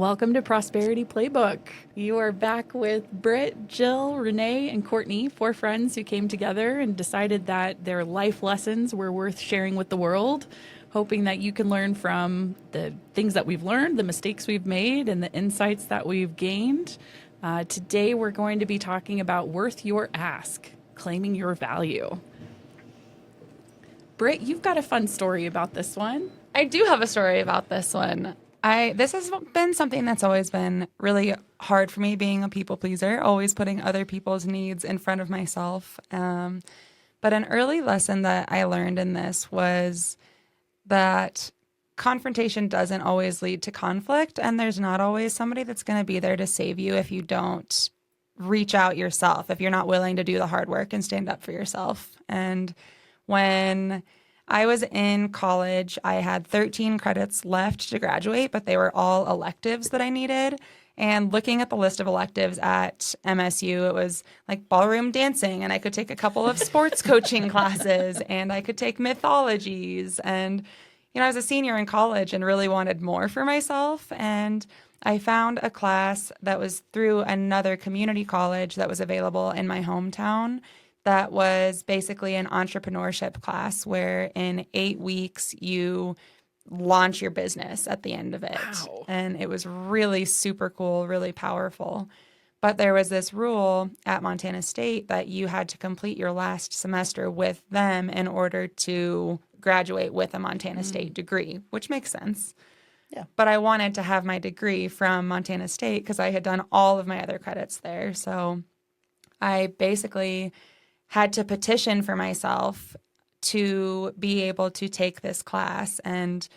Welcome to Prosperity Playbook. You are back with Britt, Jill, Renee, and Courtney, four friends who came together and decided that their life lessons were worth sharing with the world, hoping that you can learn from the things that we've learned, the mistakes we've made, and the insights that we've gained. Today, we're going to be talking about worth your ask, claiming your value. Britt, you've got a fun story about this one. I do have a story about this one. This has been something that's always been really hard for me, being a people pleaser, always putting other people's needs in front of myself. But an early lesson that I learned in this was that confrontation doesn't always lead to conflict, and there's not always somebody that's going to be there to save you if you don't reach out yourself, if you're not willing to do the hard work and stand up for yourself. And when I was in college, I had 13 credits left to graduate, but they were all electives that I needed. And looking at the list of electives at MSU, it was like ballroom dancing, and I could take a couple of sports coaching classes, and I could take mythologies. And, I was a senior in college and really wanted more for myself. And I found a class that was through another community college that was available in my hometown. That was basically an entrepreneurship class where in 8 weeks you launch your business at the end of it. Wow. And it was really super cool, really powerful. But there was this rule at Montana State that you had to complete your last semester with them in order to graduate with a Montana State degree, which makes sense. Yeah. But I wanted to have my degree from Montana State because I had done all of my other credits there. So I basically had to petition for myself to be able to take this class, and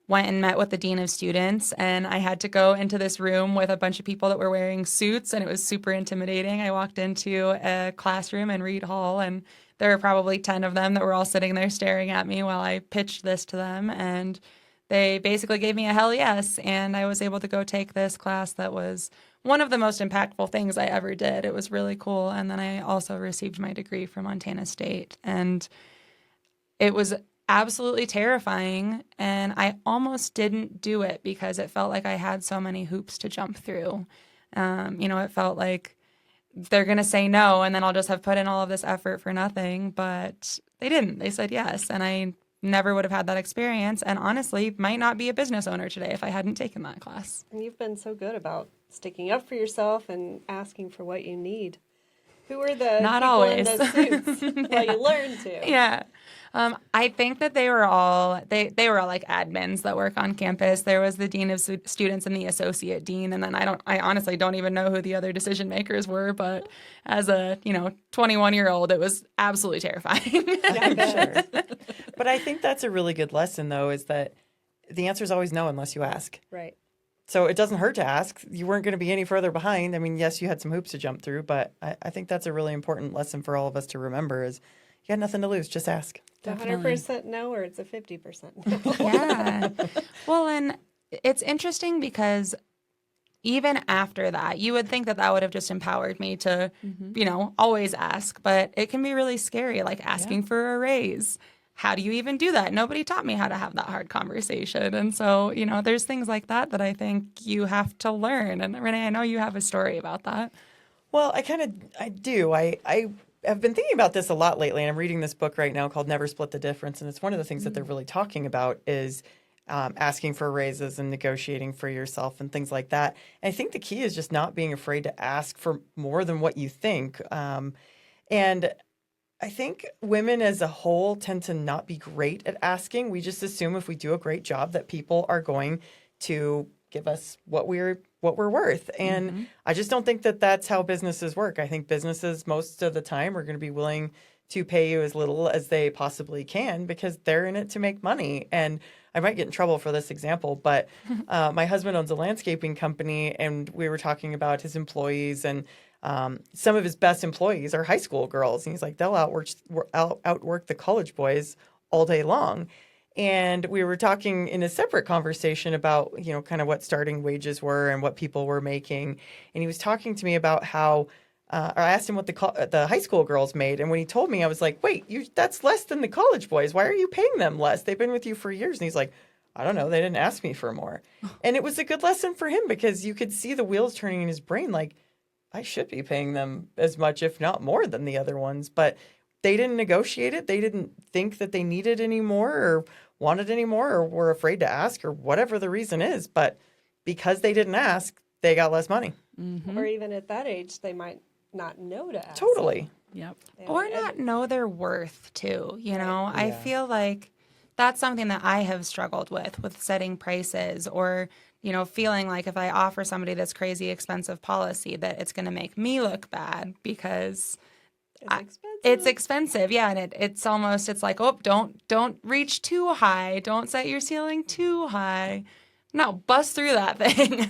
went and met with the dean of students. And I had to go into this room with a bunch of people that were wearing suits, and it was super intimidating. I walked into a classroom in Reed Hall, and there were probably 10 of them that were all sitting there staring at me while I pitched this to them. And they basically gave me a hell yes, and I was able to go take this class that was one of the most impactful things I ever did. It was really cool. And then I also received my degree from Montana State. And it was absolutely terrifying. And I almost didn't do it because it felt like I had so many hoops to jump through. It felt like they're going to say no, and then I'll just have put in all of this effort for nothing. But they didn't. They said yes. And I never would have had that experience, and honestly might not be a business owner today if I hadn't taken that class. And you've been so good about sticking up for yourself and asking for what you need. Who were the Not people always. in the suits? Well, you learned to. Yeah. I think that they were all like admins that work on campus. There was the dean of students and the associate dean, and then I honestly don't even know who the other decision makers were, but as a 21-year-old, it was absolutely terrifying. Yeah, I'm sure. But I think that's a really good lesson, though, is that the answer is always no unless you ask. Right. So it doesn't hurt to ask. You weren't going to be any further behind. I mean, yes, you had some hoops to jump through, but I think that's a really important lesson for all of us to remember is you got nothing to lose. Just ask. It's 100% no, or it's a 50% no. Yeah. Well, and it's interesting because even after that, you would think that would have just empowered me to, always ask. But it can be really scary, like asking for a raise. How do you even do that? Nobody taught me how to have that hard conversation. And so, there's things like that I think you have to learn. And Renee, I know you have a story about that. Well, I do. I've been thinking about this a lot lately, and I'm reading this book right now called Never Split the Difference. And it's one of the things that they're really talking about is asking for raises and negotiating for yourself and things like that. And I think the key is just not being afraid to ask for more than what you think. And I think women as a whole tend to not be great at asking. We just assume if we do a great job that people are going to give us what we're worth. And I just don't think that that's how businesses work. I think businesses most of the time are going to be willing to pay you as little as they possibly can because they're in it to make money. And I might get in trouble for this example, but my husband owns a landscaping company, and we were talking about his employees, and some of his best employees are high school girls. And he's like, they'll outwork the college boys all day long. And we were talking in a separate conversation about, kind of what starting wages were and what people were making. And he was talking to me about how, or I asked him what the high school girls made. And when he told me, I was like, wait, that's less than the college boys. Why are you paying them less? They've been with you for years. And he's like, I don't know, they didn't ask me for more. And it was a good lesson for him because you could see the wheels turning in his brain like, I should be paying them as much, if not more, than the other ones. But they didn't negotiate it. They didn't think that they needed any more or wanted any more or were afraid to ask or whatever the reason is. But because they didn't ask, they got less money. Or even at that age, they might not know to ask. Totally. Yep. Or not know their worth too, you know. I Yeah. feel like that's something that I have struggled with setting prices, or you know, feeling like if I offer somebody this crazy expensive policy that it's going to make me look bad because It's expensive. it's expensive. Yeah, and it's almost, it's like, oh, don't reach too high, don't set your ceiling too high. No, bust through that thing.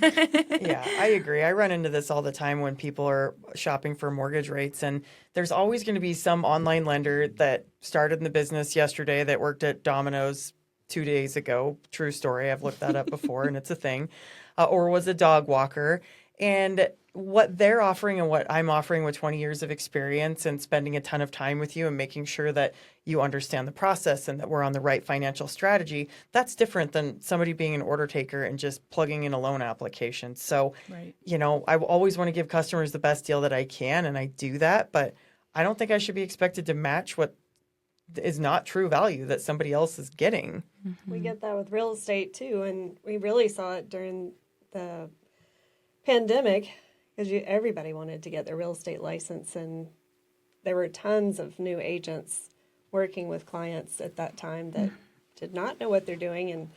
Yeah, I agree. I run into this all the time when people are shopping for mortgage rates, and there's always going to be some online lender that started in the business yesterday that worked at Domino's 2 days ago. True story. I've looked that up before, and it's a thing. Or was a dog walker. And what they're offering and what I'm offering with 20 years of experience and spending a ton of time with you and making sure that you understand the process and that we're on the right financial strategy, that's different than somebody being an order taker and just plugging in a loan application. So, Right. you know, I always want to give customers the best deal that I can, and I do that, but I don't think I should be expected to match what is not true value that somebody else is getting. We get that with real estate too, and we really saw it during the pandemic because everybody wanted to get their real estate license, and there were tons of new agents working with clients at that time that did not know what they're doing. And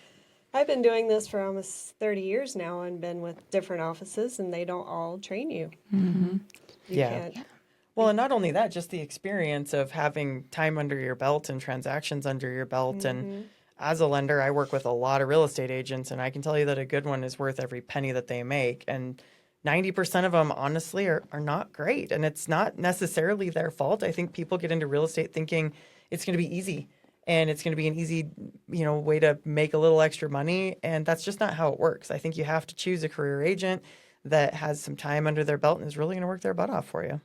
I've been doing this for almost 30 years now and been with different offices, and they don't all train you. You Yeah. can't. Well, and not only that, just the experience of having time under your belt and transactions under your belt. And as a lender, I work with a lot of real estate agents, and I can tell you that a good one is worth every penny that they make. And 90% of them, honestly, are not great. And it's not necessarily their fault. I think people get into real estate thinking it's going to be easy and it's going to be an easy, you know, way to make a little extra money. And that's just not how it works. I think you have to choose a career agent that has some time under their belt and is really going to work their butt off for you.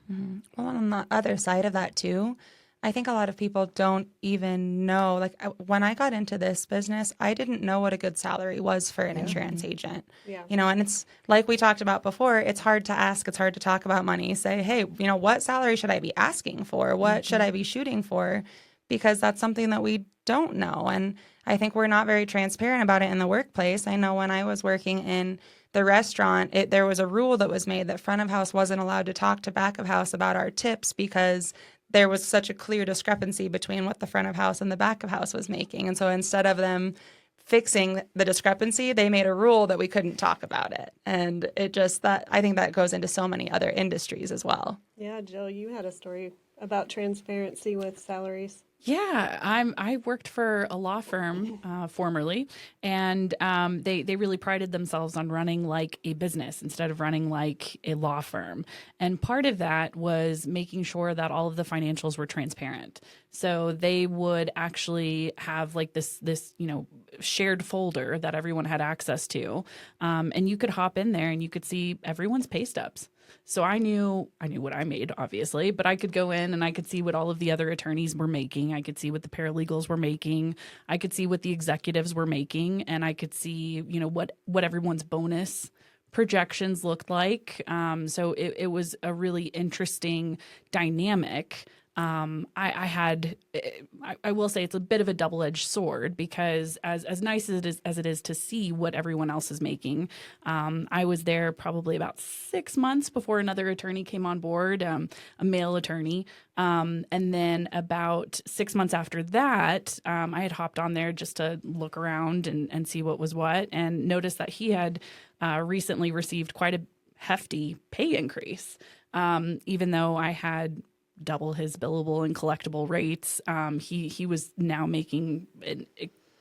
Well, on the other side of that too, I think a lot of people don't even know. Like when I got into this business, I didn't know what a good salary was for an insurance agent. Yeah. You know, and it's like we talked about before, it's hard to ask, it's hard to talk about money. Say, hey, you know, what salary should I be asking for? What should I be shooting for? Because that's something that we don't know. And I think we're not very transparent about it in the workplace. I know when I was working in the restaurant, there was a rule that was made that front of house wasn't allowed to talk to back of house about our tips because there was such a clear discrepancy between what the front of house and the back of house was making. And so instead of them fixing the discrepancy, they made a rule that we couldn't talk about it. And it just, that I think that goes into so many other industries as well. Yeah, Jill, you had a story about transparency with salaries. Yeah, I worked for a law firm formerly, and they really prided themselves on running like a business instead of running like a law firm. And part of that was making sure that all of the financials were transparent. So they would actually have like this shared folder that everyone had access to, and you could hop in there and you could see everyone's pay stubs. So I knew what I made, obviously, but I could go in and I could see what all of the other attorneys were making. I could see what the paralegals were making. I could see what the executives were making, and I could see, what everyone's bonus projections looked like. So it was a really interesting dynamic. I will say it's a bit of a double-edged sword because as nice as it is to see what everyone else is making, I was there probably about 6 months before another attorney came on board, a male attorney. And then about 6 months after that, I had hopped on there just to look around and see what was what, and noticed that he had recently received quite a hefty pay increase, even though I had double his billable and collectible rates. He was now making an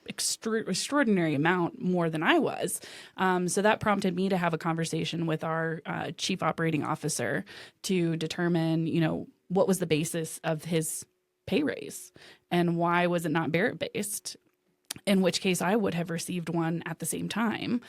extraordinary amount more than I was. So that prompted me to have a conversation with our chief operating officer to determine, what was the basis of his pay raise and why was it not merit based? In which case I would have received one at the same time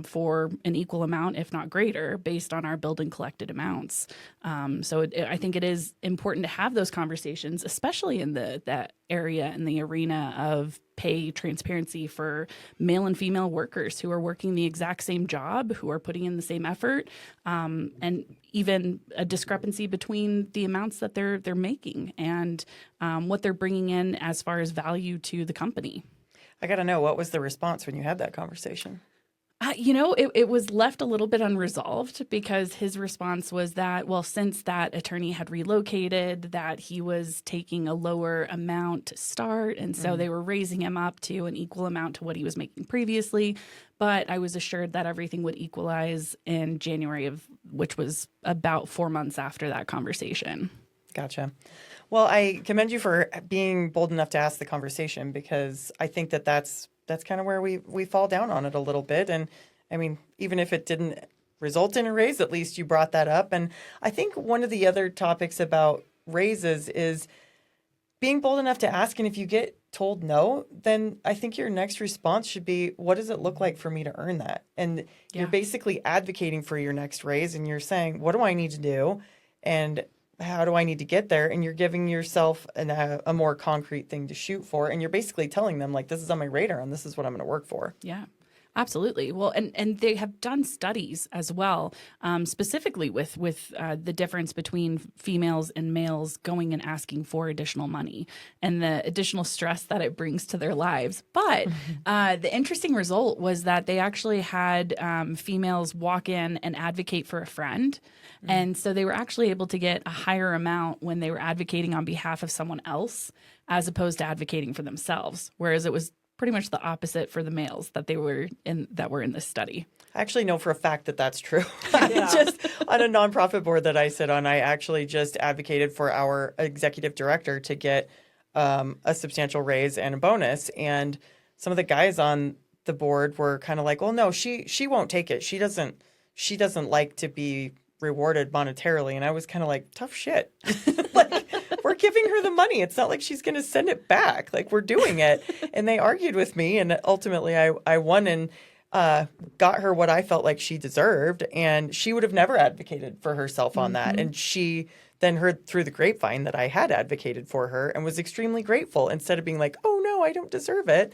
for an equal amount, if not greater, based on our billed and collected amounts. I think it is important to have those conversations, especially in that area in the arena of pay transparency for male and female workers who are working the exact same job, who are putting in the same effort, and even a discrepancy between the amounts that they're making and what they're bringing in as far as value to the company. I got to know, what was the response when you had that conversation? It was left a little bit unresolved because his response was that, well, since that attorney had relocated, that he was taking a lower amount to start. And so they were raising him up to an equal amount to what he was making previously. But I was assured that everything would equalize in January which was about 4 months after that conversation. Gotcha. Well, I commend you for being bold enough to ask the conversation, because I think that's kind of where we fall down on it a little bit. And I mean, even if it didn't result in a raise, at least you brought that up. And I think one of the other topics about raises is being bold enough to ask. And if you get told no, then I think your next response should be, what does it look like for me to earn that? And you're basically advocating for your next raise, and you're saying, what do I need to do? And how do I need to get there? And you're giving yourself a more concrete thing to shoot for. And you're basically telling them, like, this is on my radar and this is what I'm going to work for. Yeah. Absolutely. Well, and they have done studies as well, specifically with the difference between females and males going and asking for additional money and the additional stress that it brings to their lives. But the interesting result was that they actually had females walk in and advocate for a friend. And so they were actually able to get a higher amount when they were advocating on behalf of someone else, as opposed to advocating for themselves, whereas it was pretty much the opposite for the males that were in this study. I actually know for a fact that that's true. Just on a nonprofit board that I sit on, I actually just advocated for our executive director to get a substantial raise and a bonus. And some of the guys on the board were kind of like, well, no, she won't take it. She doesn't like to be rewarded monetarily. And I was kind of like, tough shit. Like, we're giving her the money. It's not like she's going to send it back. Like, we're doing it. And they argued with me. And ultimately, I won and got her what I felt like she deserved. And she would have never advocated for herself on that. And she then heard through the grapevine that I had advocated for her and was extremely grateful, instead of being like, oh, no, I don't deserve it.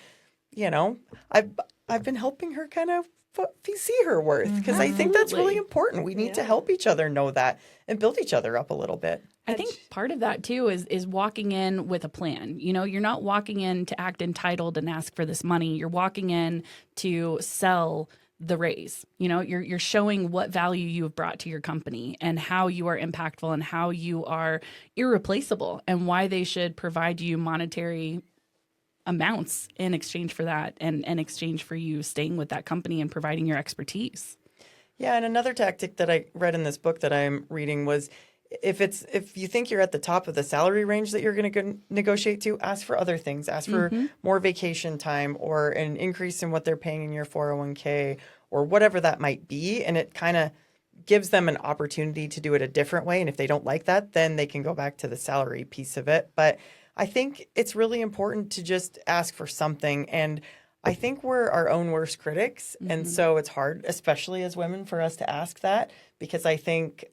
You know, I've been helping her kind of see her worth, because I think that's really important. We need to help each other know that and build each other up a little bit. I think part of that too is walking in with a plan. You know, you're not walking in to act entitled and ask for this money. You're walking in to sell the raise. You know, you're showing what value you have brought to your company and how you are impactful and how you are irreplaceable and why they should provide you monetary amounts in exchange for that, and in exchange for you staying with that company and providing your expertise. Yeah, and another tactic that I read in this book that I'm reading was, if you think you're at the top of the salary range that you're going to negotiate to, ask for other things. Ask for more vacation time or an increase in what they're paying in your 401k or whatever that might be, and it kind of gives them an opportunity to do it a different way. And if they don't like that, then they can go back to the salary piece of it. But I think it's really important to just ask for something. And I think we're our own worst critics. And so it's hard, especially as women, for us to ask that, because I think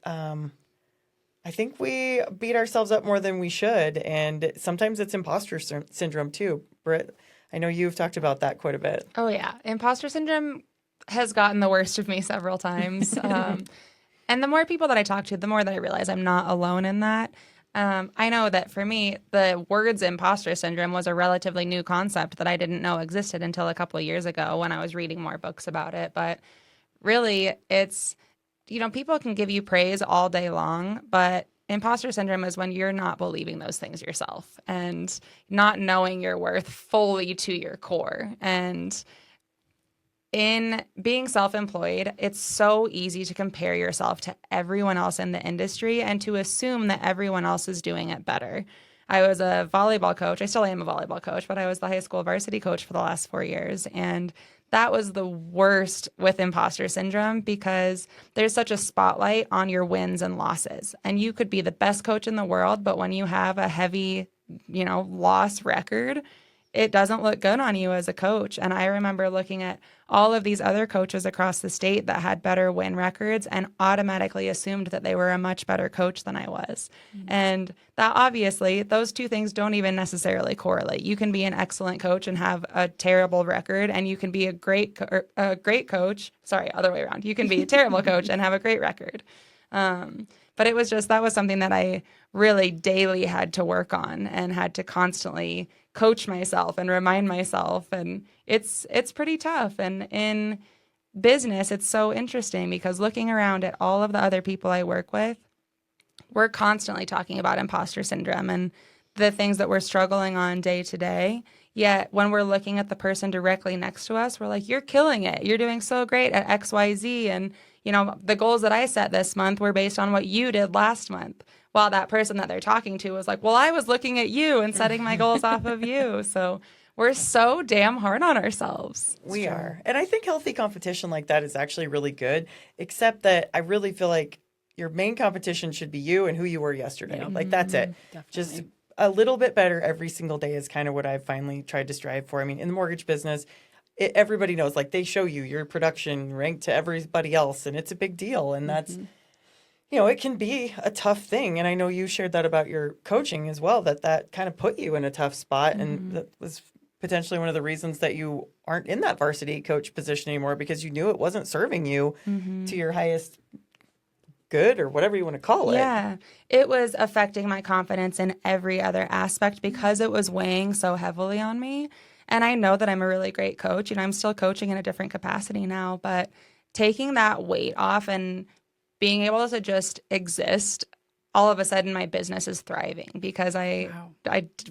we beat ourselves up more than we should. And sometimes it's imposter syndrome too. Britt, I know you've talked about that quite a bit. Oh, yeah. Imposter syndrome has gotten the worst of me several times. And the more people that I talk to, the more that I realize I'm not alone in that. I know that for me, the words imposter syndrome was a relatively new concept that I didn't know existed until a couple of years ago when I was reading more books about it. But really, it's, you know, people can give you praise all day long, but imposter syndrome is when you're not believing those things yourself and not knowing your worth fully to your core. And in being self-employed, it's so easy to compare yourself to everyone else in the industry and to assume that everyone else is doing it better. I was a volleyball coach. I still am a volleyball coach, but I was the high school varsity coach for the last 4 years. And that was the worst with imposter syndrome, because there's such a spotlight on your wins and losses. And you could be the best coach in the world, but when you have a heavy, loss record, it doesn't look good on you as a coach. And I remember looking at all of these other coaches across the state that had better win records and automatically assumed that they were a much better coach than I was. And that obviously, those two things don't even necessarily correlate. You can be an excellent coach and have a terrible record, and you can be a great coach. Sorry, other way around. You can be a terrible coach and have a great record. But it was just, that was something that I really daily had to work on and had to constantly coach myself and remind myself. And it's pretty tough. And in business, it's so interesting because looking around at all of the other people I work with, we're constantly talking about imposter syndrome and the things that we're struggling on day to day. Yet when we're looking at the person directly next to us, we're like, you're killing it. You're doing so great at XYZ. And, you know, the goals that I set this month were based on what you did last month. While that person that they're talking to was like, well, I was looking at you and setting my goals off of you. So we're so damn hard on ourselves. We are. And I think healthy competition like that is actually really good, except that I really feel like your main competition should be you and who you were yesterday. Like, that's it. Definitely. Just a little bit better every single day is kind of what I've finally tried to strive for. I mean, in the mortgage business, everybody knows, like, they show you your production ranked to everybody else, and it's a big deal. And that's, you know, it can be a tough thing. And I know you shared that about your coaching as well, that kind of put you in a tough spot. And that was potentially one of the reasons that you aren't in that varsity coach position anymore, because you knew it wasn't serving you to your highest good, or whatever you want to call it. Yeah, it was affecting my confidence in every other aspect because it was weighing so heavily on me. And I know that I'm a really great coach, and I'm still coaching in a different capacity now, but taking that weight off and being able to just exist, all of a sudden my business is thriving because I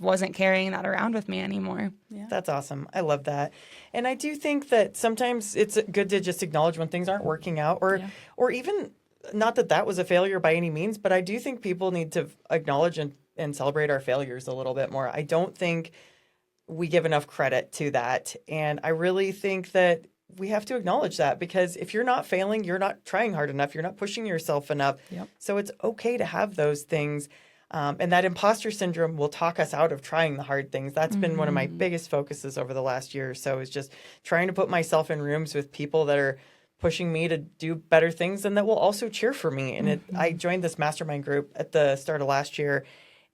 wasn't carrying that around with me anymore. Yeah. That's awesome. I love that. And I do think that sometimes it's good to just acknowledge when things aren't working out, or even, not that that was a failure by any means, but I do think people need to acknowledge and celebrate our failures a little bit more. I don't think we give enough credit to that. And I really think that we have to acknowledge that, because if you're not failing, you're not trying hard enough. You're not pushing yourself enough. Yep. So it's okay to have those things. And that imposter syndrome will talk us out of trying the hard things. That's been one of my biggest focuses over the last year or so, is just trying to put myself in rooms with people that are pushing me to do better things and that will also cheer for me. And I joined this mastermind group at the start of last year.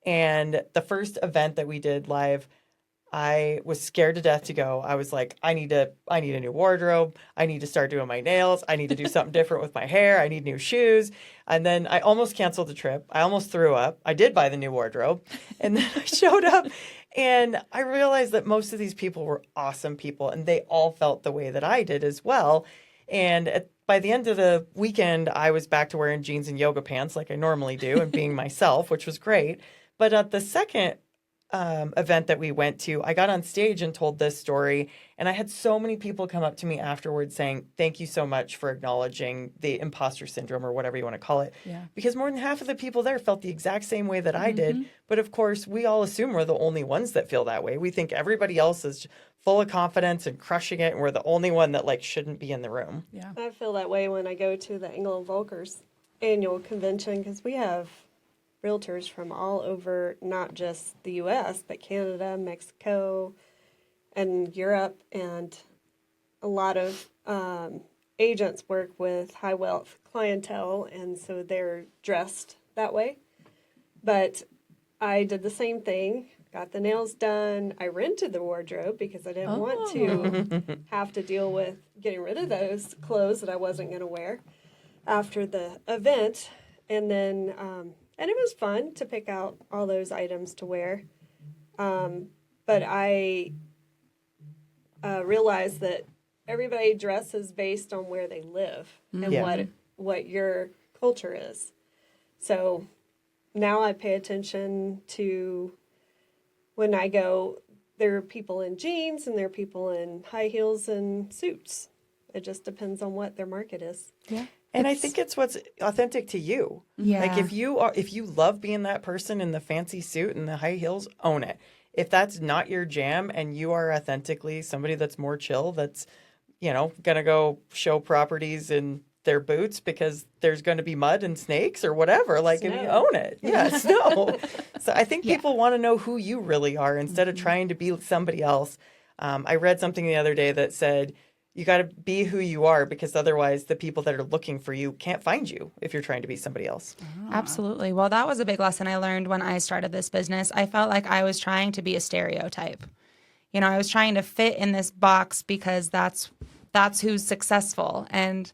And the first event that we did live, I was scared to death to go. I was like, I need a new wardrobe. I need to start doing my nails. I need to do something different with my hair. I need new shoes. And then I almost canceled the trip. I almost threw up. I did buy the new wardrobe. And then I showed up and I realized that most of these people were awesome people, and they all felt the way that I did as well. And by the end of the weekend, I was back to wearing jeans and yoga pants like I normally do and being myself, which was great. But at the second event that we went to, I got on stage and told this story, and I had so many people come up to me afterwards saying, thank you so much for acknowledging the imposter syndrome, or whatever you want to call it. Yeah. Because more than half of the people there felt the exact same way that I did. But of course, we all assume we're the only ones that feel that way. We think everybody else is full of confidence and crushing it, and we're the only one that, like, shouldn't be in the room. Yeah. I feel that way when I go to the Engel and Volker's annual convention, because we have realtors from all over, not just the U.S., but Canada, Mexico, and Europe. And a lot of agents work with high wealth clientele, and so they're dressed that way. But I did the same thing, got the nails done. I rented the wardrobe because I didn't want to have to deal with getting rid of those clothes that I wasn't going to wear after the event. And then, and it was fun to pick out all those items to wear. But I realized that everybody dresses based on where they live and what your culture is. So now I pay attention to, when I go, there are people in jeans and there are people in high heels and suits. It just depends on what their market is. Yeah. And I think it's what's authentic to you. Yeah. Like, if you love being that person in the fancy suit and the high heels, own it. If that's not your jam and you are authentically somebody that's more chill, that's, you know, going to go show properties in their boots because there's going to be mud and snakes or whatever. Like, if you Snow. own it. Yeah, snow. So I think people want to know who you really are instead of trying to be somebody else. I read something the other day that said, you got to be who you are because otherwise the people that are looking for you can't find you if you're trying to be somebody else. Absolutely. Well, that was a big lesson I learned when I started this business. I felt like I was trying to be a stereotype. You know, I was trying to fit in this box because that's who's successful. And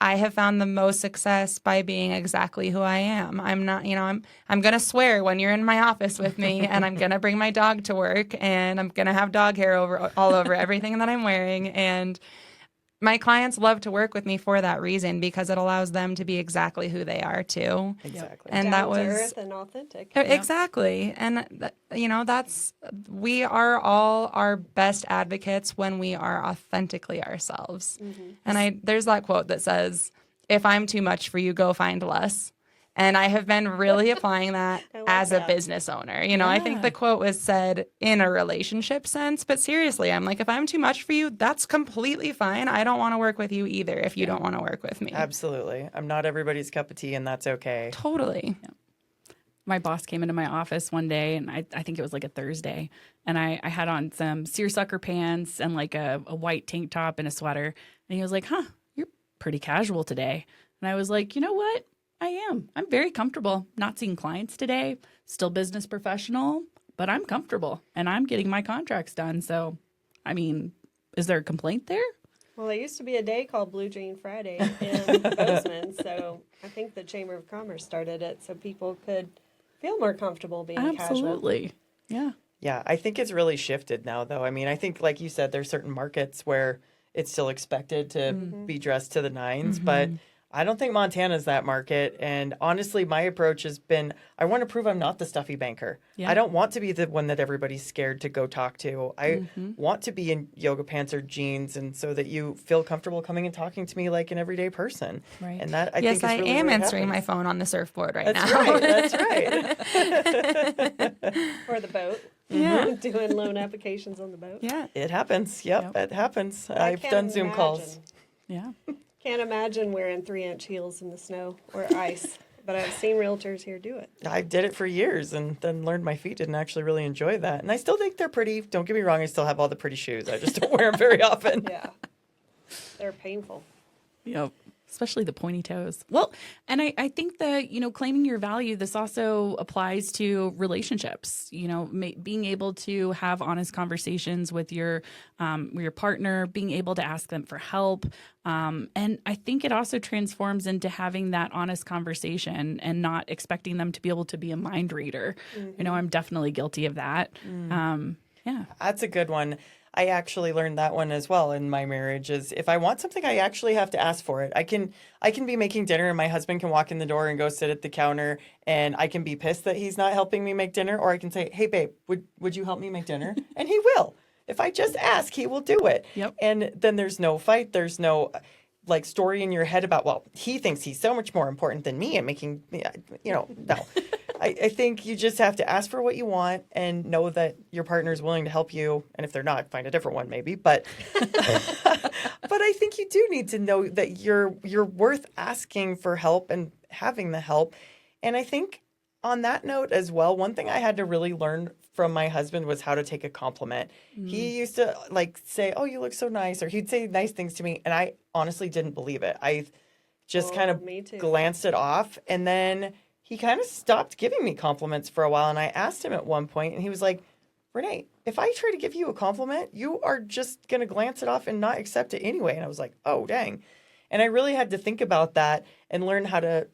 I have found the most success by being exactly who I am. I'm not, you know, I'm going to swear when you're in my office with me, and I'm going to bring my dog to work, and I'm going to have dog hair all over everything that I'm wearing. And my clients love to work with me for that reason because it allows them to be exactly who they are too. Exactly. And Down that to was earth and authentic. exactly. And you know, we are all our best advocates when we are authentically ourselves. And there's that quote that says, "If I'm too much for you, go find less." And I have been really applying that I like as a that. business owner. You know, I think the quote was said in a relationship sense, but seriously, I'm like, if I'm too much for you, that's completely fine. I don't want to work with you either if you don't want to work with me. Absolutely. I'm not everybody's cup of tea, and that's okay. Totally. My boss came into my office one day, and I think it was like a Thursday, and I had on some seersucker pants and like a white tank top and a sweater. And he was like, "Huh, you're pretty casual today." And I was like, "You know what? I am. I'm very comfortable. Not seeing clients today, still business professional, but I'm comfortable and I'm getting my contracts done." So, I mean, is there a complaint there? Well, there used to be a day called Blue Jean Friday in Bozeman, so I think the Chamber of Commerce started it so people could feel more comfortable being casual. Absolutely. Yeah. Yeah, I think it's really shifted now, though. I mean, I think, like you said, there's certain markets where it's still expected to be dressed to the nines, but I don't think Montana's that market. And honestly, my approach has been, I want to prove I'm not the stuffy banker. Yeah. I don't want to be the one that everybody's scared to go talk to. I want to be in yoga pants or jeans, and so that you feel comfortable coming and talking to me like an everyday person. Right. And that, I Yes, think, is I really am where it answering my happens. phone on the surfboard right That's now. right. That's right. Or the boat. Yeah. Doing loan applications on the boat. Yeah. It happens. Yep, it happens. I I've can't done Zoom calls. imagine. Yeah. Can't imagine wearing 3-inch heels in the snow or ice, but I've seen realtors here do it. I did it for years and then learned my feet didn't actually really enjoy that. And I still think they're pretty. Don't get me wrong. I still have all the pretty shoes. I just don't wear them very often. Yeah. They're painful. Yep. Especially the pointy toes. Well, and I think that, you know, claiming your value, this also applies to relationships, you know, being able to have honest conversations with your partner, being able to ask them for help. And I think it also transforms into having that honest conversation and not expecting them to be able to be a mind reader. You know, I'm definitely guilty of that. Yeah. That's a good one. I actually learned that one as well in my marriage is if I want something, I actually have to ask for it. I can be making dinner and my husband can walk in the door and go sit at the counter and I can be pissed that he's not helping me make dinner, or I can say, "Hey babe, would you help me make dinner?" And he will. If I just ask, he will do it. Yep. And then there's no fight. There's no like story in your head about, well, he thinks he's so much more important than me and making, you know, no. I think you just have to ask for what you want and know that your partner is willing to help you. And if they're not, find a different one maybe. But but I think you do need to know that you're worth asking for help and having the help. And I think on that note as well, one thing I had to really learn from my husband was how to take a compliment. He used to like say, "Oh, you look so nice," or he'd say nice things to me. And I honestly didn't believe it. I just kind of me too. glanced it off. And then he kind of stopped giving me compliments for a while. And I asked him at one point, and he was like, "Renee, if I try to give you a compliment, you are just going to glance it off and not accept it anyway." And I was like, "Oh, dang." And I really had to think about that and learn how to,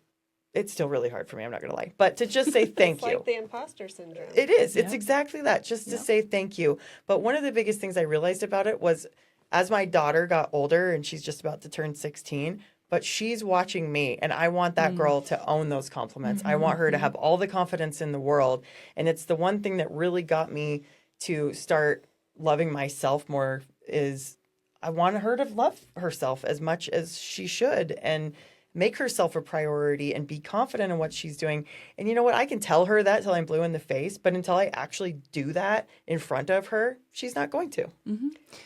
it's still really hard for me, I'm not going to lie, but to just say thank It's you. like the imposter syndrome. It is. It's exactly that, just to say thank you. But one of the biggest things I realized about it was as my daughter got older and she's just about to turn 16, but she's watching me and I want that girl to own those compliments. I want her to have all the confidence in the world. And it's the one thing that really got me to start loving myself more is I want her to love herself as much as she should and make herself a priority and be confident in what she's doing. And you know what? I can tell her that till I'm blue in the face, but until I actually do that in front of her, she's not going to.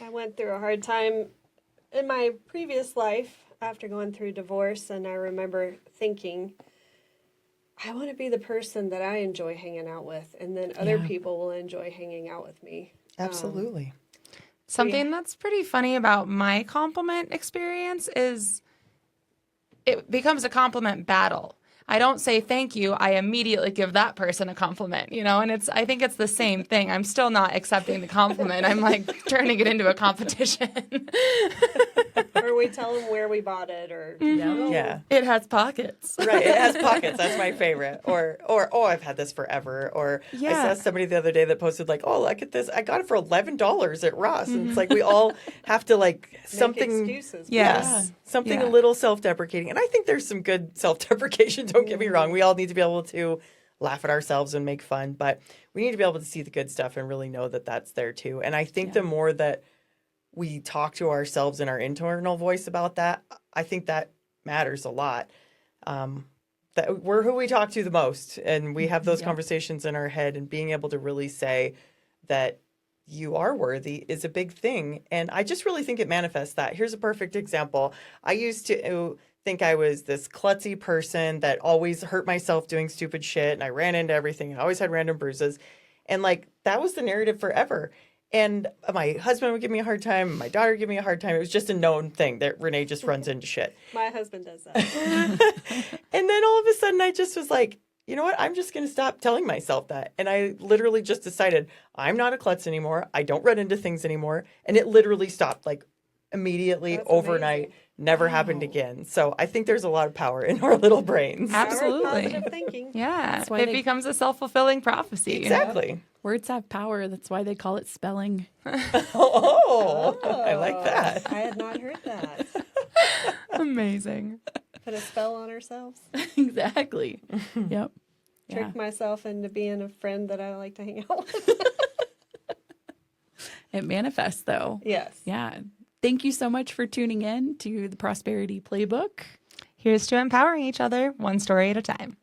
I went through a hard time in my previous life. after going through divorce, and I remember thinking, I want to be the person that I enjoy hanging out with, and then other Yeah. people will enjoy hanging out with me. Absolutely. Something that's pretty funny about my compliment experience is it becomes a compliment battle. I don't say thank you. I immediately give that person a compliment, and I think it's the same thing. I'm still not accepting the compliment. I'm like turning it into a competition. Or we tell them where we bought it, or Yeah. It has pockets. Right. It has pockets. That's my favorite. Or oh, I've had this forever. Or Yeah. I saw somebody the other day that posted like, oh, look at this. I got it for $11 at Ross. And it's like we all have to like make something. excuses. Yes. Something Yeah. a little self-deprecating. And I think there's some good self-deprecation. Don't get me wrong. We all need to be able to laugh at ourselves and make fun, but we need to be able to see the good stuff and really know that that's there too. And I think the more that we talk to ourselves in our internal voice about that, I think that matters a lot. That we're who we talk to the most, and we have those conversations in our head, and being able to really say that you are worthy is a big thing. And I just really think it manifests that. Here's a perfect example. I used to think I was this klutzy person that always hurt myself doing stupid shit, and I ran into everything and I always had random bruises. And like that was the narrative forever. And my husband would give me a hard time, my daughter would give me a hard time. It was just a known thing that Renee just runs into shit. My husband does that. And then all of a sudden I just was like, you know what? I'm just going to stop telling myself that. And I literally just decided I'm not a klutz anymore. I don't run into things anymore. And it literally stopped like immediately, That's overnight, amazing. never happened again. So I think there's a lot of power in our little brains. Power of Absolutely. positive thinking. Yeah. why It they- becomes a self-fulfilling prophecy. Exactly. Words have power. That's why they call it spelling. Oh, I like that. I had not heard that. Amazing. Put a spell on ourselves. Exactly. Yep. Trick Yeah. myself into being a friend that I like to hang out with. It manifests though. Yes. Yeah. Thank you so much for tuning in to the Prosperity Playbook. Here's to empowering each other one story at a time.